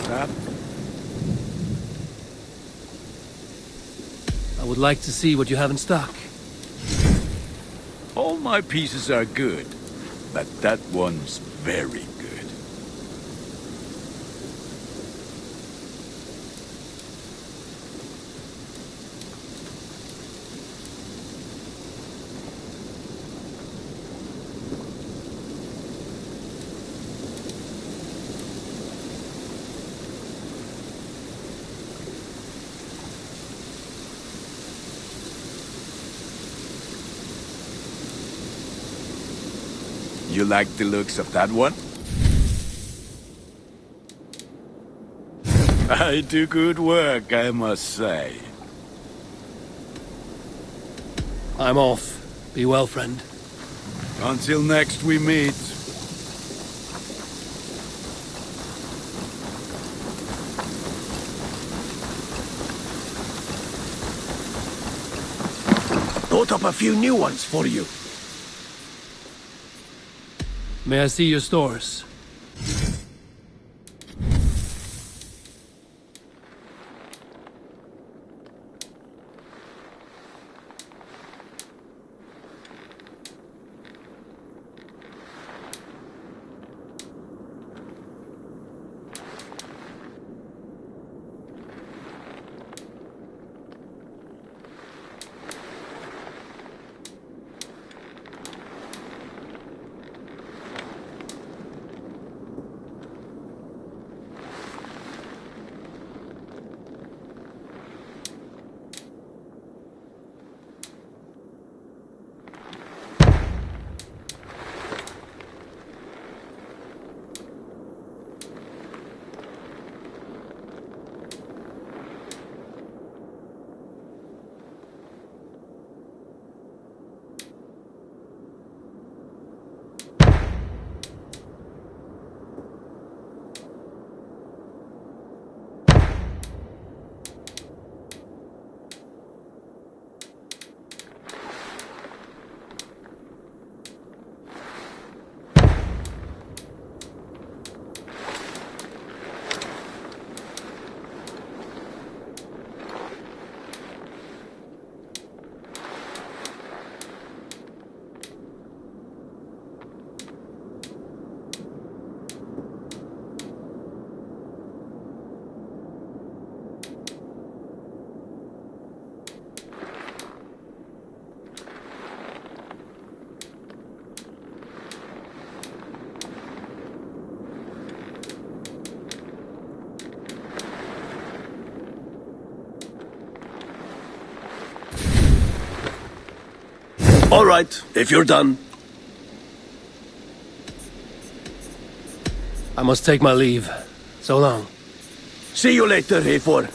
That I would like to see what you have in stock. all my pieces are good, but that one's very good. You like the looks of that one? I do good work, I must say. I'm off. Be well, friend. Until next we meet. Thought up a few new ones for you. May I see your stores? All right, if you're done. I must take my leave. So long. See you later, Hayfor.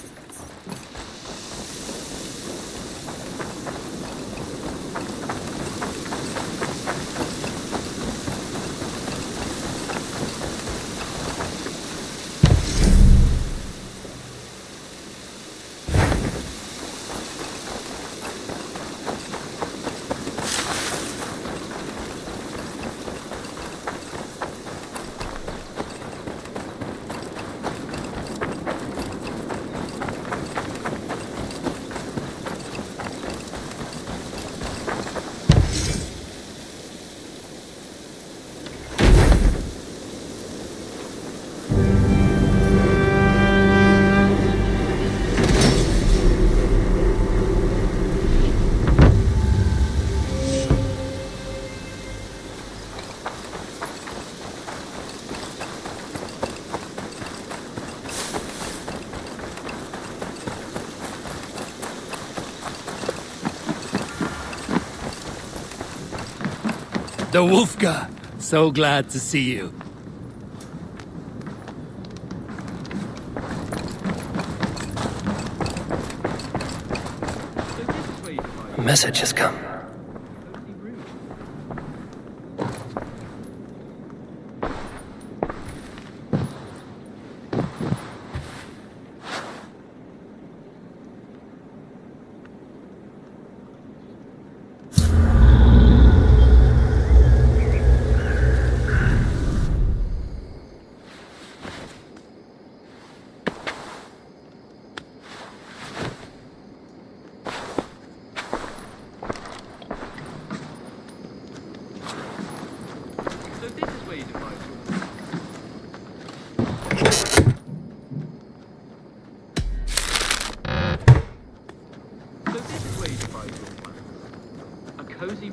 The Wolfka! So glad to see you. A message has come.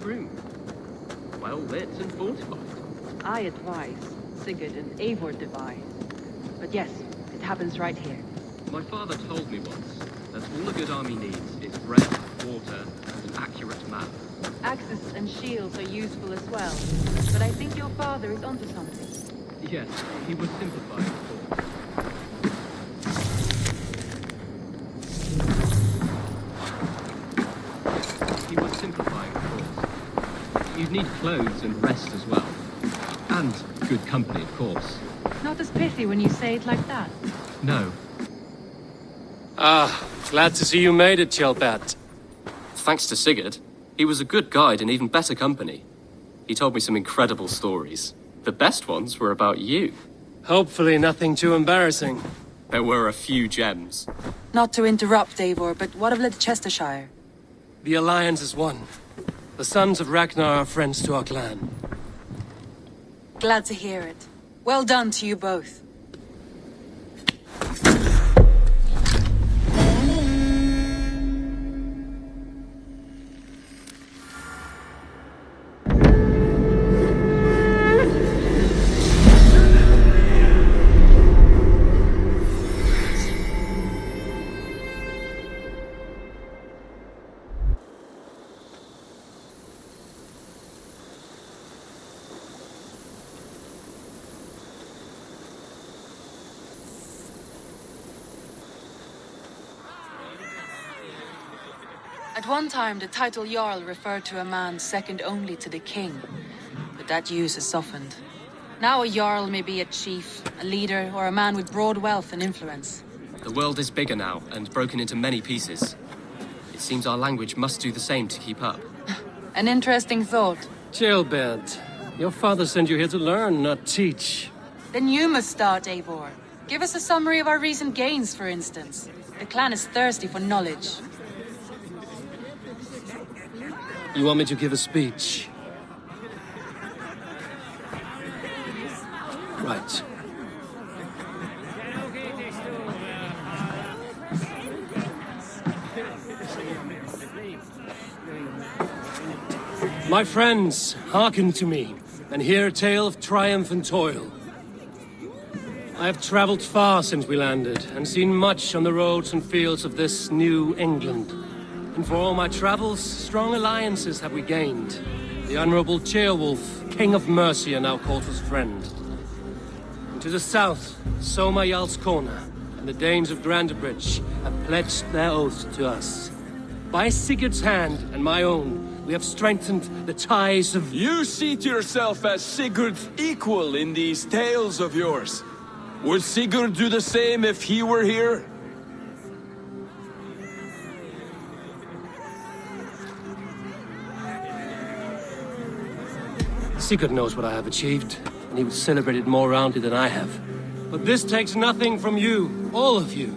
room. Well lit and fortified. I advise, Sigurd and Eivor divide. But yes, it happens right here. My father told me once that all a good army needs is bread, water, and an accurate map. Axes and shields are useful as well, but I think your father is onto something. Yes, he would simplify, of course. He would simplify, of course. You'd need clothes and rest as well. And good company, of course. Not as pithy when you say it like that. No. Ah, glad to see you made it, Chelbat. Thanks to Sigurd. He was a good guide and even better company. He told me some incredible stories. The best ones were about you. Hopefully nothing too embarrassing. There were a few gems. Not to interrupt, Eivor, but what of Leicestershire? The Alliance is one. The sons of Ragnar are friends to our clan. Glad to hear it. Well done to you both. At one time, the title Jarl referred to a man second only to the king, but that use has softened. Now a Jarl may be a chief, a leader, or a man with broad wealth and influence. The world is bigger now and broken into many pieces. It seems our language must do the same to keep up. An interesting thought. Chelbat, your father sent you here to learn, not teach. Then you must start, Eivor. Give us a summary of our recent gains, for instance. The clan is thirsty for knowledge. You want me to give a speech? Right. My friends, hearken to me, and hear a tale of triumph and toil. I have traveled far since we landed, and seen much on the roads and fields of this new England. And for all my travels, strong alliances have we gained. The Honorable Ceolwulf, King of Mercia, now calls us friend. And to the south, Soma Jarl's Corner, and the Danes of Grandebridge have pledged their oath to us. By Sigurd's hand and my own, we have strengthened the ties of... You seat yourself as Sigurd's equal in these tales of yours. Would Sigurd do the same if he were here? Sigurd knows what I have achieved, and he would celebrate it more roundly than I have. But this takes nothing from you, all of you.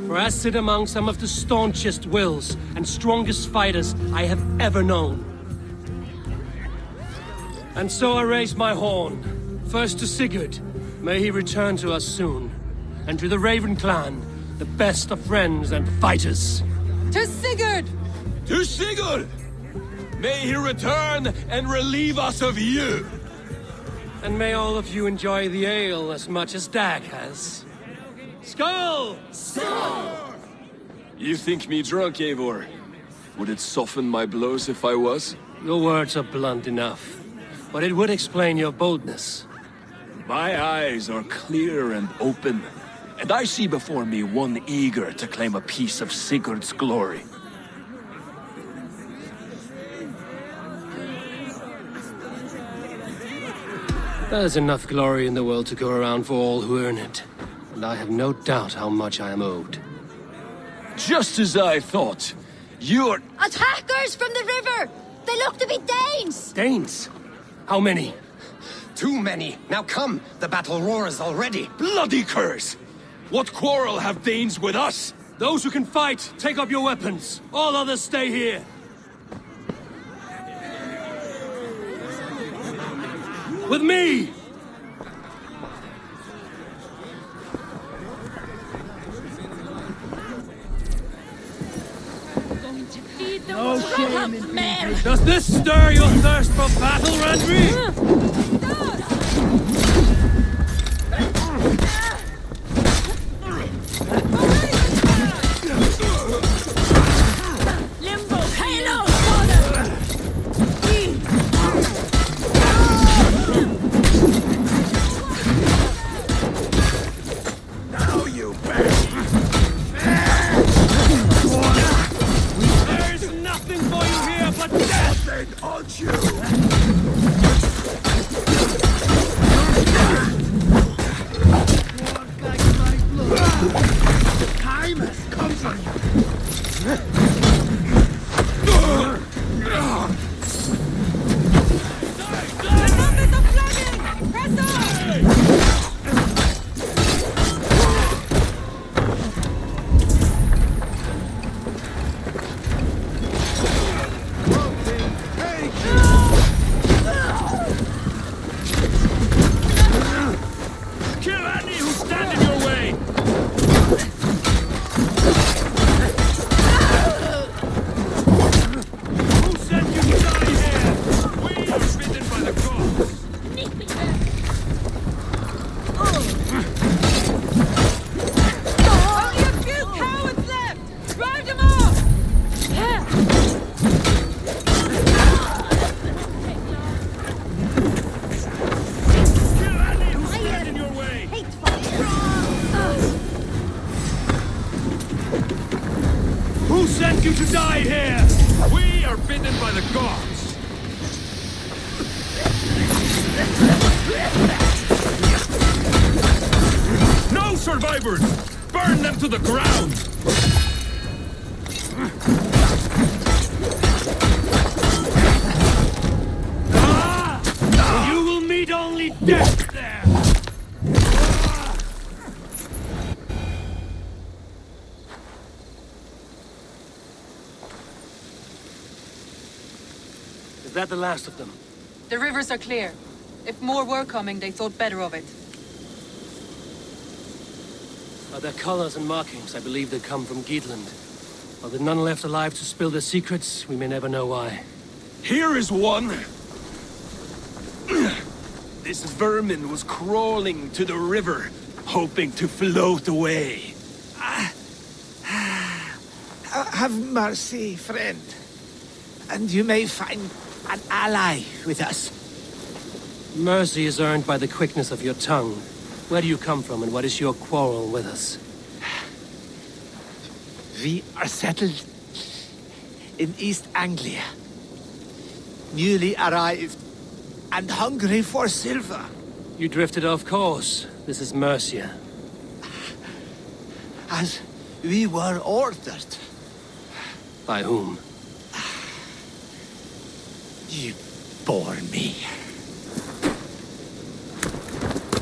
For I sit among some of the staunchest wills and strongest fighters I have ever known. And so I raise my horn, first to Sigurd, may he return to us soon, and to the Raven clan, the best of friends and fighters. To Sigurd! To Sigurd! May he return and relieve us of you! And may all of you enjoy the ale as much as Dag has. Skull! Skull! You think me drunk, Eivor? Would it soften my blows if I was? Your words are blunt enough, but it would explain your boldness. My eyes are clear and open, and I see before me one eager to claim a piece of Sigurd's glory. There's enough glory in the world to go around for all who earn it, and I have no doubt how much I am owed. Just as I thought. You're... Attackers from the river! They look to be Danes! Danes? How many? Too many. Now come, the battle roars already. Bloody curse! What quarrel have Danes with us? Those who can fight, take up your weapons. All others stay here. With me! Going to feed them. No Does this stir your thirst for battle, Randri? Limbo! Halo! Now you bang! There's nothing for you here but death! Nothing on you! Time has come for you. Kill any who stand in your way! Who sent you to die here? We are bidden by the gods! Only a few cowards left! Drive them off! Kill any who stand in your way! Who sent you to die here? We are bidden by the gods! No survivors! Burn them to the ground! You will meet only death there! Is that the last of them? The rivers are clear. If more were coming, they thought better of it. By their colors and markings, I believe they come from Geatland. While there are none left alive to spill their secrets, we may never know why. Here is one! This vermin was crawling to the river, hoping to float away. Have mercy, friend. And you may find an ally with us. Mercy is earned by the quickness of your tongue. Where do you come from, and what is your quarrel with us? We are settled in East Anglia. Newly arrived and hungry for silver. You drifted off course. This is Mercia. As we were ordered. By whom? You bore me.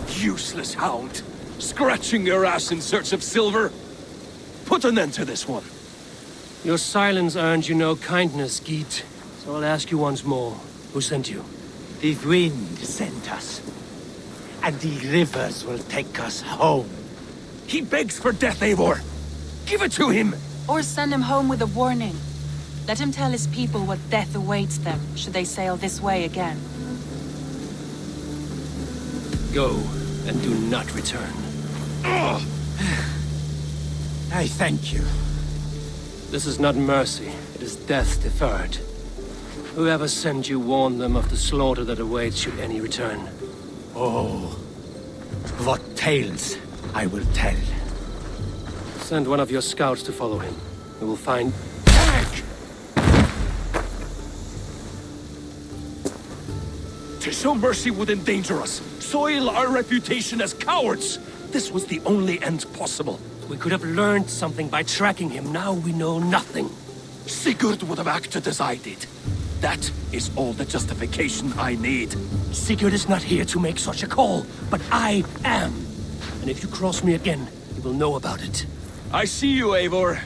Useless hound! Scratching your ass in search of silver! Put an end to this one! Your silence earned you no kindness, Geet. So I'll ask you once more. Who sent you? The wind sent us. And the rivers will take us home. He begs for death, Eivor! Give it to him! Or send him home with a warning. Let him tell his people what death awaits them, should they sail this way again. Go, and do not return. I thank you. This is not mercy, it is death deferred. Whoever sent you warned them of the slaughter that awaits should any return. Oh, what tales I will tell. Send one of your scouts to follow him. We will find... To show mercy would endanger us, soil our reputation as cowards. This was the only end possible. We could have learned something by tracking him. Now we know nothing. Sigurd would have acted as I did. That is all the justification I need. Sigurd is not here to make such a call, but I am. And if you cross me again, you will know about it. I see you, Eivor.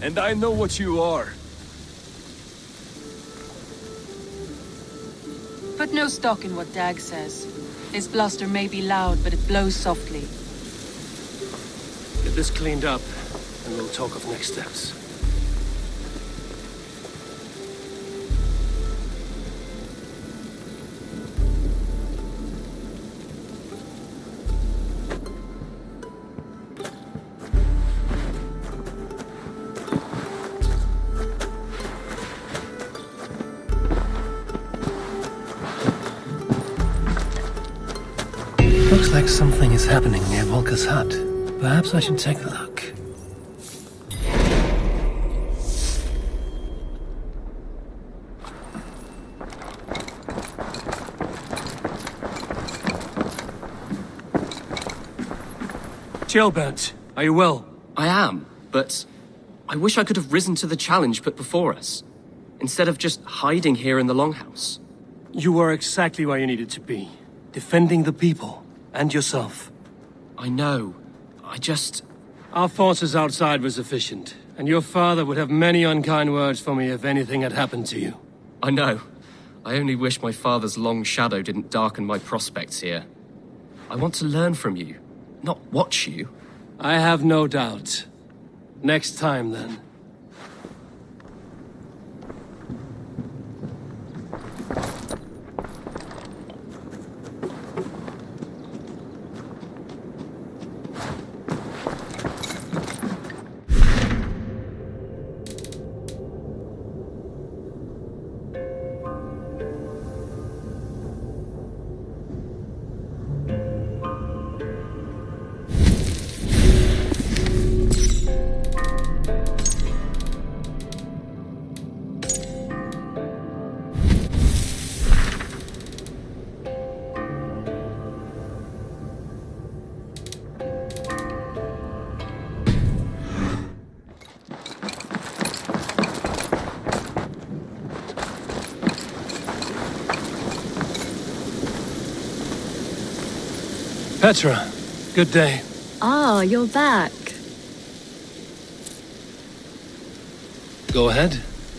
And I know what you are. Put no stock in what Dag says. His bluster may be loud, but it blows softly. Get this cleaned up, and we'll talk of next steps. Looks like something is happening near Volka's hut. Perhaps I should take a look. Gilbert, are you well? I am, but I wish I could have risen to the challenge put before us, instead of just hiding here in the Longhouse. You were exactly where you needed to be, defending the people and yourself. I know. Our forces outside were sufficient, and your father would have many unkind words for me if anything had happened to you. I know. I only wish my father's long shadow didn't darken my prospects here. I want to learn from you, not watch you. I have no doubt. Next time, then. Petra, good day. Ah, you're back. Go ahead.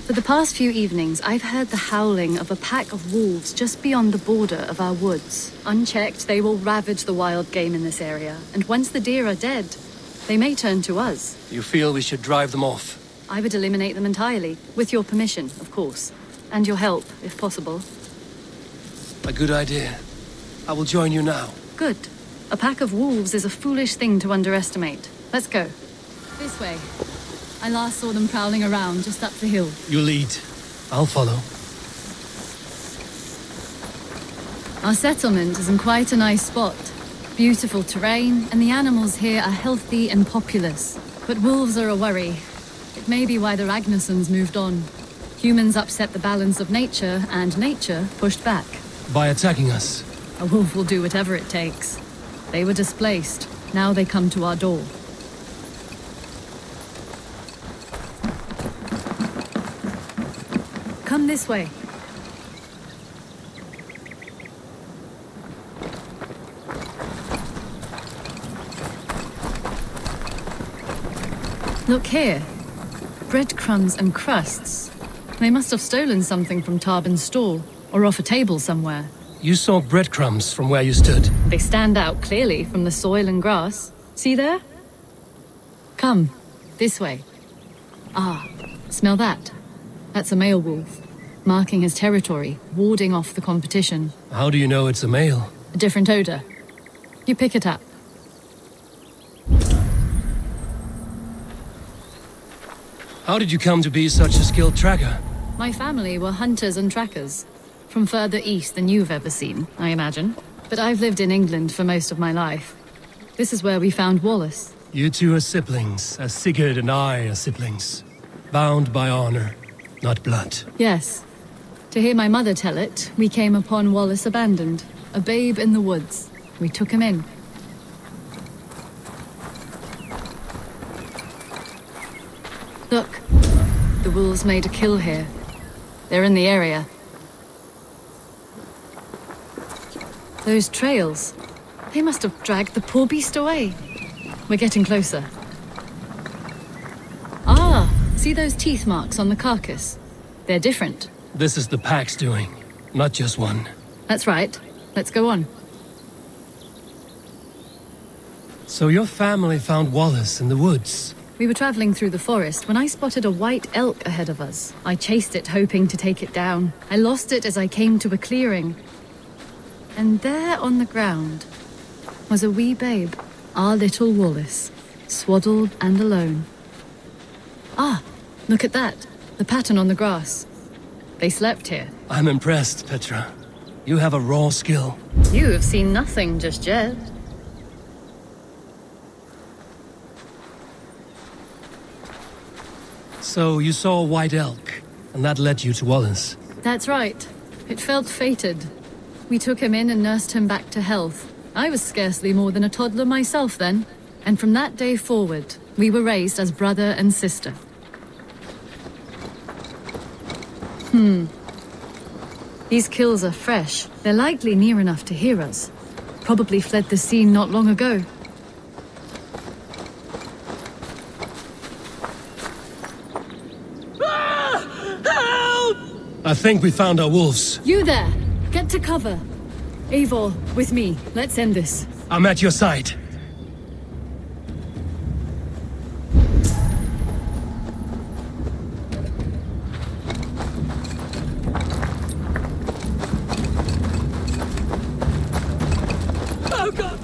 For the past few evenings, I've heard the howling of a pack of wolves just beyond the border of our woods. Unchecked, they will ravage the wild game in this area, and once the deer are dead, they may turn to us. You feel we should drive them off? I would eliminate them entirely, with your permission, of course. And your help, if possible. A good idea. I will join you now. Good. A pack of wolves is a foolish thing to underestimate. Let's go. This way. I last saw them prowling around just up the hill. You lead. I'll follow. Our settlement is in quite a nice spot. Beautiful terrain, and the animals here are healthy and populous. But wolves are a worry. It may be why the Ragnarsons moved on. Humans upset the balance of nature, and nature pushed back. By attacking us? A wolf will do whatever it takes. They were displaced. Now they come to our door. Come this way. Look here. Breadcrumbs and crusts. They must have stolen something from Tarbin's store, or off a table somewhere. You saw breadcrumbs from where you stood. They stand out clearly from the soil and grass. See there? Come, this way. Ah, smell that? That's a male wolf, marking his territory, warding off the competition. How do you know it's a male? A different odor. You pick it up. How did you come to be such a skilled tracker? My family were hunters and trackers. From further east than you've ever seen, I imagine. But I've lived in England for most of my life. This is where we found Wallace. You two are siblings, as Sigurd and I are siblings. Bound by honor, not blood. Yes. To hear my mother tell it, we came upon Wallace abandoned, a babe in the woods. We took him in. Look, the wolves made a kill here. They're in the area. Those trails, they must have dragged the poor beast away. We're getting closer. Ah, see those teeth marks on the carcass? They're different. This is the pack's doing, not just one. That's right. Let's go on. So your family found Wallace in the woods? We were traveling through the forest when I spotted a white elk ahead of us. I chased it, hoping to take it down. I lost it as I came to a clearing. And there on the ground was a wee babe, our little Wallace, swaddled and alone. Ah, look at that, the pattern on the grass. They slept here. I'm impressed, Petra. You have a raw skill. You have seen nothing just yet. So you saw a white elk, and that led you to Wallace. That's right. It felt fated. We took him in and nursed him back to health. I was scarcely more than a toddler myself then. And from that day forward, we were raised as brother and sister. These kills are fresh. They're likely near enough to hear us. Probably fled the scene not long ago. I think we found our wolves. You there! Get to cover. Eivor, with me. Let's end this. I'm at your side. Oh god!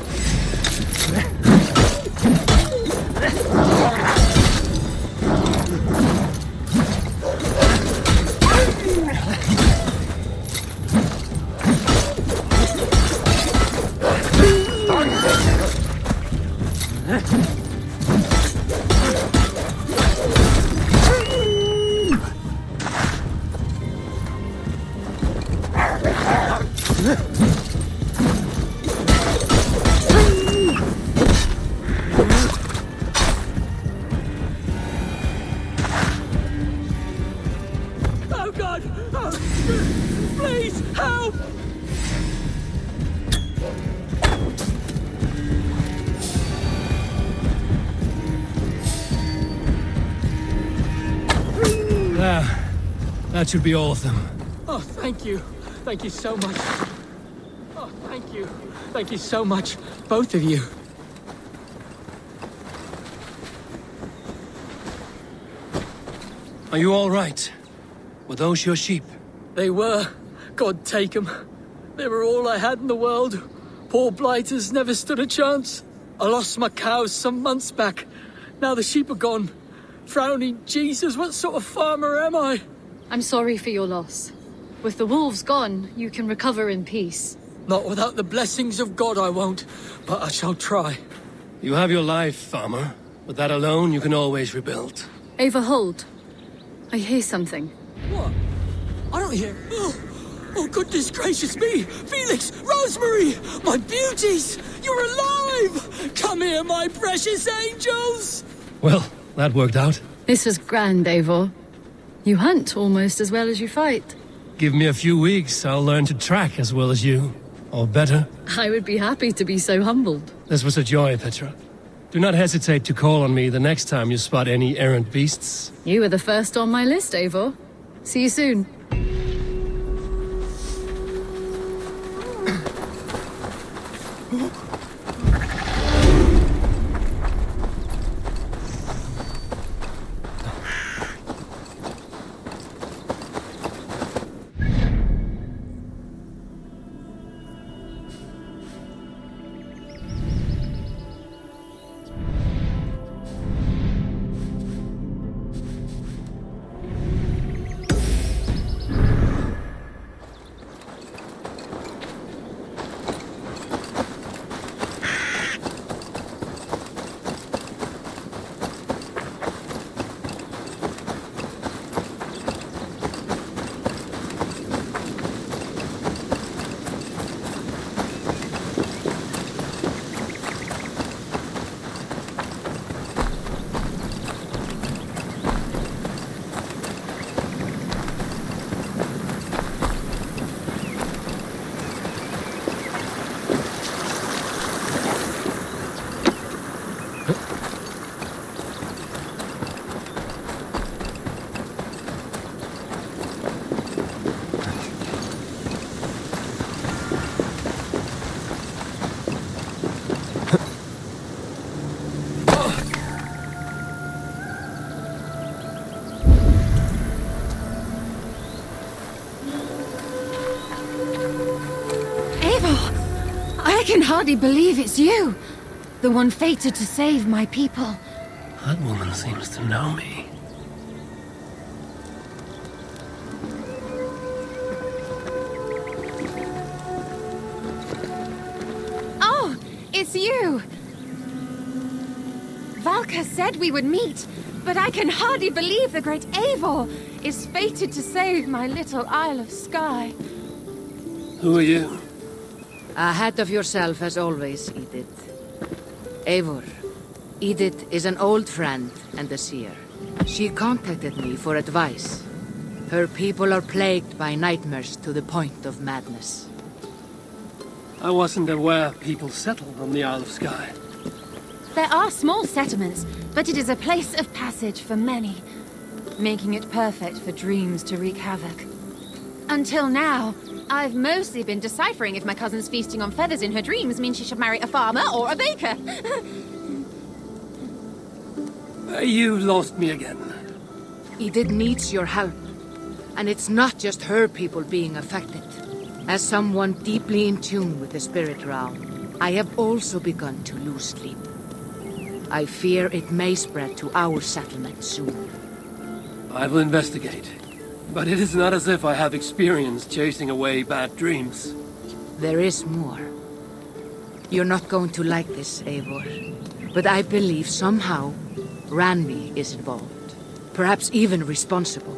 Oh god! Oh, please, help! That should be all of them. Oh, thank you. Thank you so much. Oh, thank you. Thank you so much, both of you. Are you all right? Were those your sheep? They were. God take them. They were all I had in the world. Poor blighters never stood a chance. I lost my cows some months back. Now the sheep are gone. Frowning Jesus, what sort of farmer am I? I'm sorry for your loss. With the wolves gone, you can recover in peace. Not without the blessings of God I won't, but I shall try. You have your life, farmer. With that alone, you can always rebuild. Ava, hold. I hear something. What? I don't hear... Oh, goodness gracious me! Felix! Rosemary! My beauties! You're alive! Come here, my precious angels! Well, that worked out. This was grand, Eivor. You hunt almost as well as you fight. Give me a few weeks, I'll learn to track as well as you. Or better. I would be happy to be so humbled. This was a joy, Petra. Do not hesitate to call on me the next time you spot any errant beasts. You were the first on my list, Eivor. See you soon. I can hardly believe it's you. The one fated to save my people. That woman seems to know me. Oh, it's you! Valka said we would meet. But I can hardly believe the great Eivor is fated to save my little Isle of Skye. Who are you? Ahead of yourself as always, Edith. Eivor. Edith is an old friend and a seer. She contacted me for advice. Her people are plagued by nightmares to the point of madness. I wasn't aware people settled on the Isle of Skye. There are small settlements, but it is a place of passage for many, making it perfect for dreams to wreak havoc. Until now, I've mostly been deciphering if my cousin's feasting on feathers in her dreams means she should marry a farmer or a baker. You lost me again. Edith needs your help. And it's not just her people being affected. As someone deeply in tune with the spirit realm, I have also begun to lose sleep. I fear it may spread to our settlement soon. I will investigate. But it is not as if I have experience chasing away bad dreams. There is more. You're not going to like this, Eivor. But I believe somehow Ranvi is involved. Perhaps even responsible.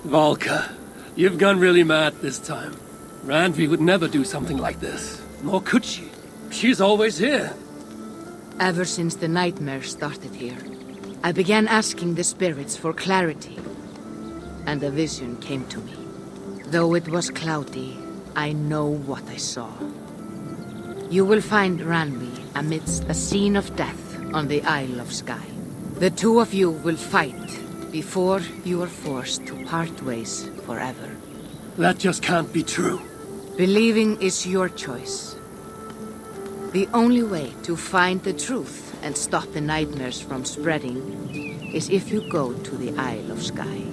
Valka, you've gone really mad this time. Ranvi would never do something like this. Nor could she. She's always here. Ever since the nightmare started here, I began asking the spirits for clarity. And a vision came to me. Though it was cloudy, I know what I saw. You will find Ranvi amidst a scene of death on the Isle of Skye. The two of you will fight before you are forced to part ways forever. That just can't be true. Believing is your choice. The only way to find the truth and stop the nightmares from spreading is if you go to the Isle of Skye.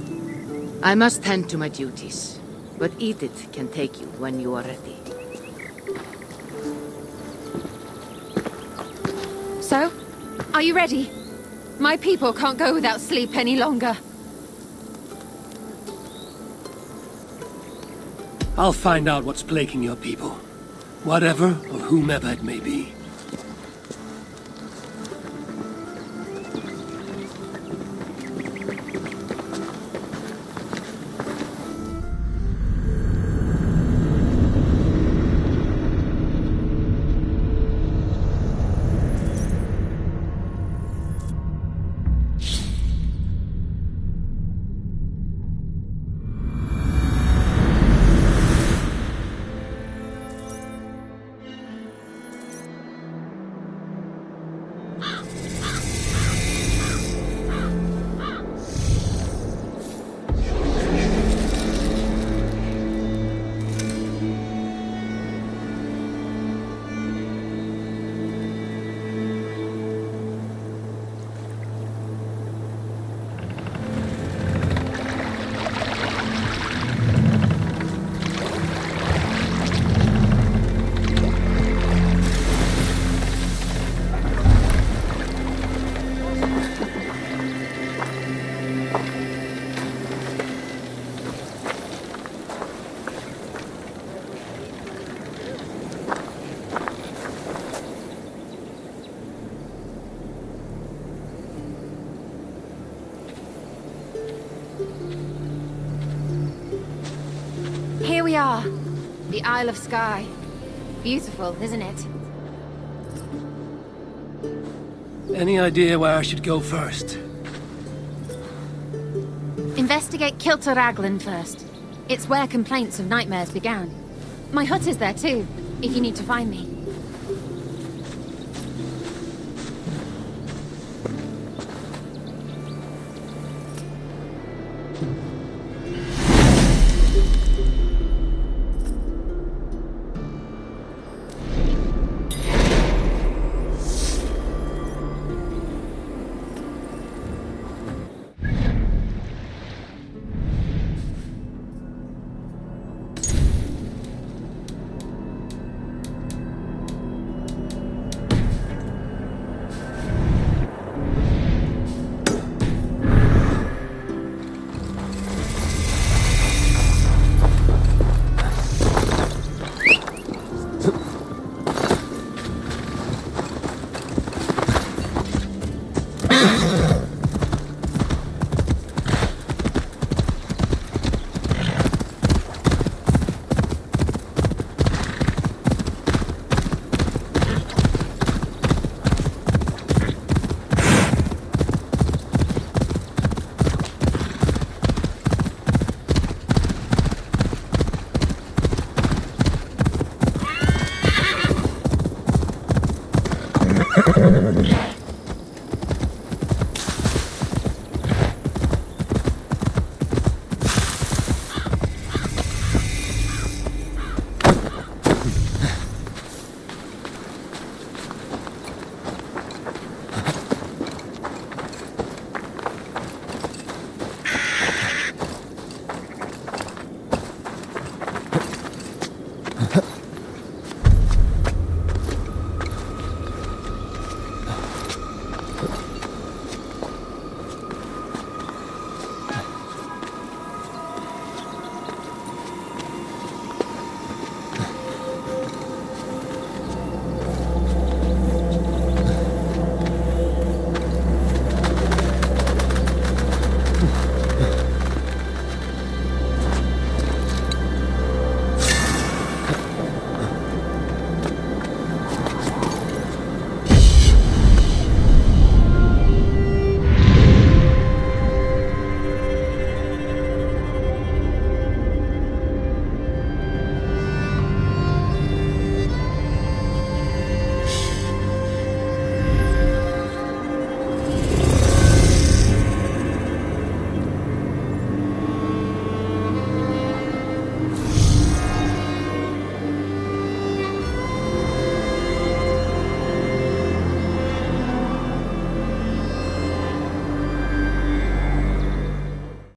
I must tend to my duties, but Edith can take you when you are ready. So, are you ready? My people can't go without sleep any longer. I'll find out what's plaguing your people. Whatever or whomever it may be. Here we are. The Isle of Skye. Beautiful, isn't it? Any idea where I should go first? Investigate Kilter Raglan first. It's where complaints of nightmares began. My hut is there too, if you need to find me. Huh.